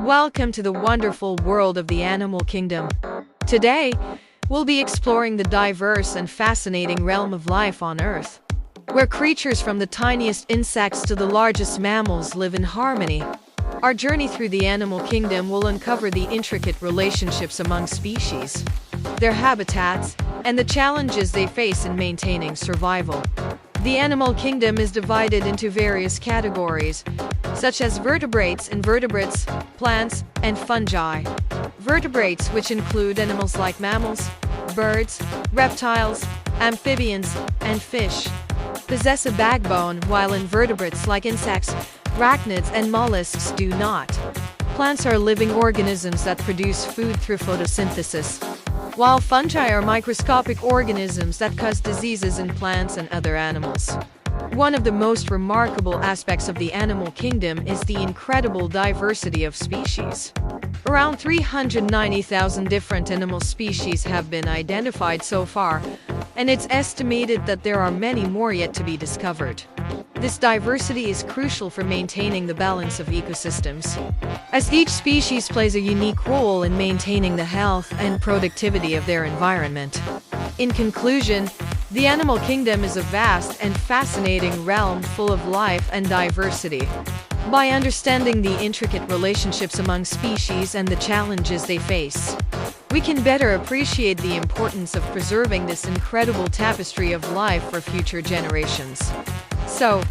Welcome to the wonderful world of the animal kingdom. Today, we'll be exploring the diverse and fascinating realm of life on Earth, where creatures from the tiniest insects to the largest mammals live in harmony. Our journey through the animal kingdom will uncover the intricate relationships among species, their habitats, and the challenges they face in maintaining survival. The animal kingdom is divided into various categories, such as vertebrates, invertebrates, plants, and fungi. Vertebrates, which include animals like mammals, birds, reptiles, amphibians, and fish, possess a backbone, while invertebrates like insects, arachnids, and mollusks do not. Plants are living organisms that produce food through photosynthesis, while fungi are microscopic organisms that cause diseases in plants and other animals. One of the most remarkable aspects of the animal kingdom is the incredible diversity of species. Around 390,000 different animal species have been identified so far, and it's estimated that there are many more yet to be discovered. This diversity is crucial for maintaining the balance of ecosystems, as each species plays a unique role in maintaining the health and productivity of their environment. In conclusion, the animal kingdom is a vast and fascinating realm full of life and diversity. By understanding the intricate relationships among species and the challenges they face, we can better appreciate the importance of preserving this incredible tapestry of life for future generations. So,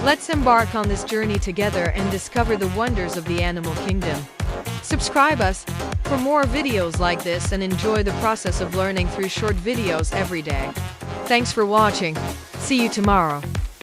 let's embark on this journey together and discover the wonders of the animal kingdom. Subscribe us for more videos like this and enjoy the process of learning through short videos every day. Thanks for watching. See you tomorrow.